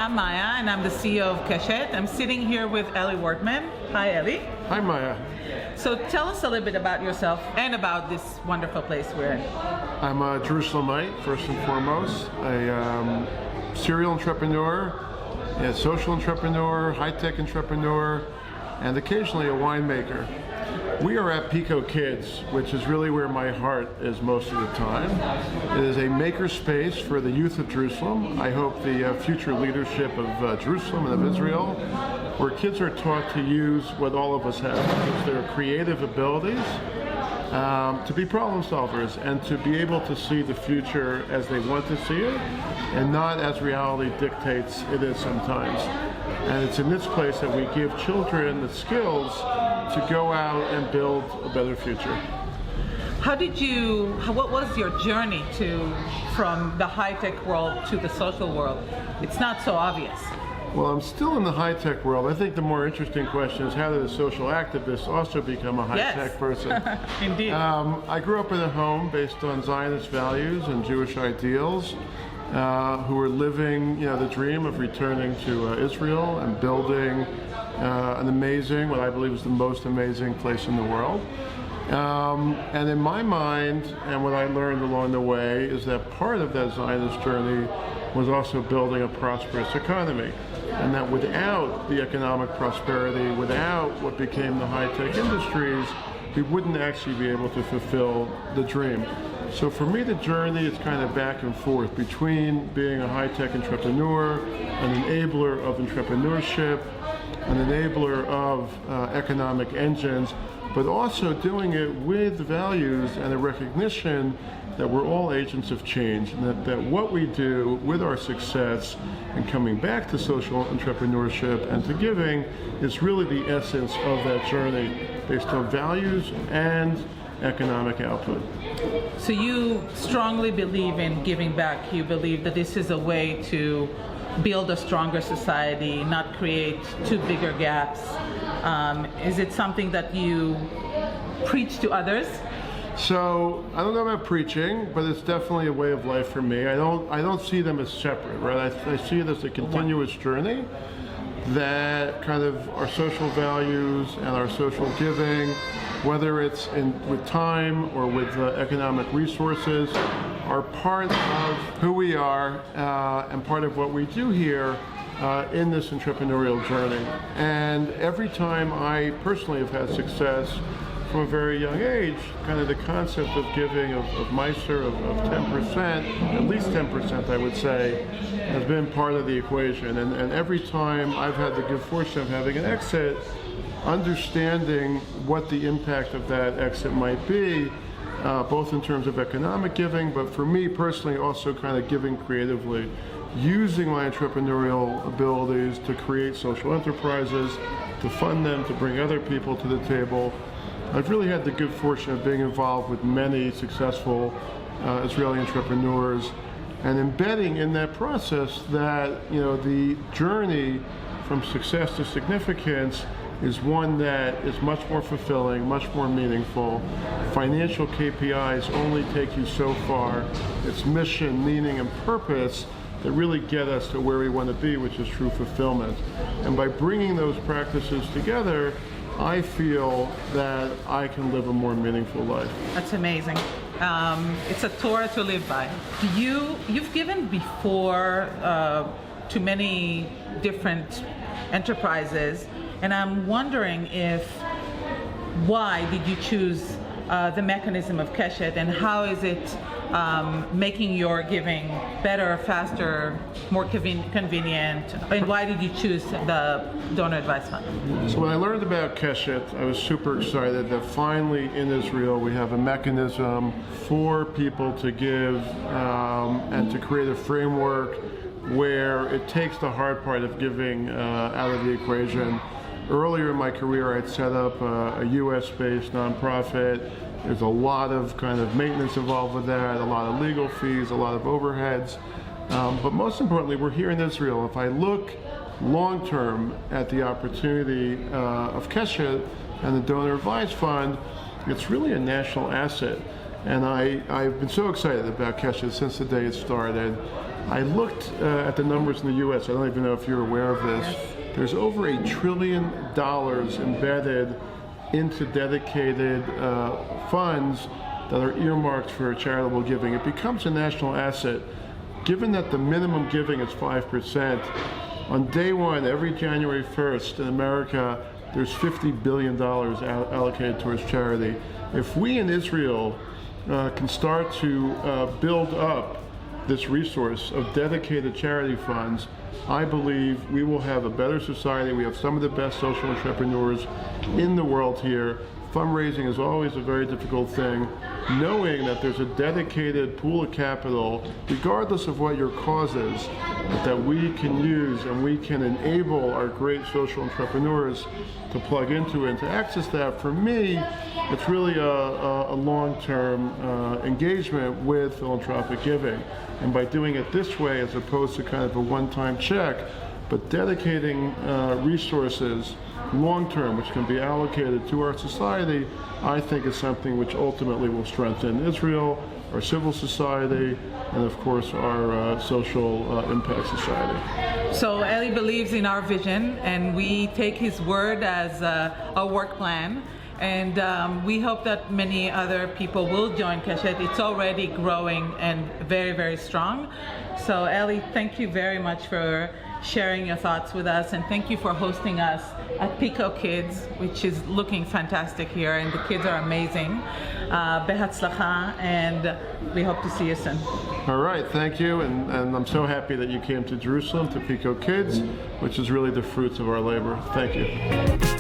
I'm Maya, and I'm the CEO of Kshet. I'm sitting here with Elie Wurtman. Hi, Elie. Hi, Maya. So tell us a little bit about yourself and about this wonderful place we're in. I'm a Jerusalemite, first and foremost. A serial entrepreneur, a social entrepreneur, high-tech entrepreneur, and occasionally a winemaker. We are at Pico Kids, which is really where my heart is most of the time. It is a maker space for the youth of Jerusalem. I hope the future leadership of Jerusalem and of Israel, where kids are taught to use what all of us have, which is their creative abilities, to be problem solvers and to be able to see the future as they want to see it and not as reality dictates it is sometimes. And it's in this place that we give children the skills to go out and build a better future. What was your journey from the high-tech world to the social world? It's not so obvious. Well, I'm still in the high-tech world. I think the more interesting question is, how did a social activist also become a high-tech person? Indeed. I grew up in a home based on Zionist values and Jewish ideals, who were living, the dream of returning to Israel and building an amazing, what I believe is the most amazing place in the world. And in my mind, and what I learned along the way, is that part of that Zionist journey was also building a prosperous economy. And that without the economic prosperity, without what became the high-tech industries, we wouldn't actually be able to fulfill the dream. So for me, the journey is kind of back and forth between being a high-tech entrepreneur, an enabler of entrepreneurship, an enabler of economic engines, but also doing it with values and a recognition that we're all agents of change, and that what we do with our success and coming back to social entrepreneurship and to giving is really the essence of that journey based on values and economic output. So you strongly believe in giving back. You believe that this is a way to build a stronger society, not create two bigger gaps. Is it something that you preach to others? So I don't know about preaching, but it's definitely a way of life for me. I don't see them as separate, right? I see it as a continuous journey that kind of our social values and our social giving, whether it's with time or with economic resources, are part of who we are and part of what we do here in this entrepreneurial journey. And every time I personally have had success from a very young age, kind of the concept of giving of maaser, of 10%, at least 10% I would say, has been part of the equation. And every time I've had the good fortune of having an exit, understanding what the impact of that exit might be, both in terms of economic giving, but for me personally also kind of giving creatively, using my entrepreneurial abilities to create social enterprises, to fund them, to bring other people to the table. I've really had the good fortune of being involved with many successful Israeli entrepreneurs and embedding in that process that the journey from success to significance is one that is much more fulfilling, much more meaningful. Financial KPIs only take you so far. It's mission, meaning, and purpose that really get us to where we want to be, which is true fulfillment. And by bringing those practices together, I feel that I can live a more meaningful life. That's amazing. It's a Torah to live by. You've given before to many different enterprises, and I'm wondering why did you choose the mechanism of Kshet, and how is it making your giving better, faster, more convenient, and why did you choose the Donor Advice Fund? So when I learned about Kshet, I was super excited that finally in Israel we have a mechanism for people to give and to create a framework where it takes the hard part of giving out of the equation. Earlier in my career, I'd set up a US-based nonprofit. There's a lot of kind of maintenance involved with that, a lot of legal fees, a lot of overheads. But most importantly, we're here in Israel. If I look long-term at the opportunity of Kshet and the Donor Advice Fund, it's really a national asset. And I've been so excited about Kshet since the day it started. I looked at the numbers in the U.S. I don't even know if you're aware of this. There's over $1 trillion embedded into dedicated funds that are earmarked for charitable giving. It becomes a national asset. Given that the minimum giving is 5%, on day one, every January 1st in America, there's $50 billion allocated towards charity. If we in Israel can start to build up this resource of dedicated charity funds, I believe we will have a better society. We have some of the best social entrepreneurs in the world here. Fundraising is always a very difficult thing. Knowing that there's a dedicated pool of capital, regardless of what your cause is, that we can use and we can enable our great social entrepreneurs to plug into and to access that, for me, it's really a long-term engagement with philanthropic giving. And by doing it this way, as opposed to kind of a one-time check, but dedicating resources long-term, which can be allocated to our society, I think is something which ultimately will strengthen Israel, our civil society, and of course our social impact society. So Elie believes in our vision, and we take his word as a work plan. And we hope that many other people will join Kshet. It's already growing and very, very strong. So Elie, thank you very much for sharing your thoughts with us, and thank you for hosting us at Pico Kids, which is looking fantastic here, and the kids are amazing. Behatzlacha, and we hope to see you soon. All right, thank you, and I'm so happy that you came to Jerusalem, to Pico Kids, which is really the fruits of our labor. Thank you.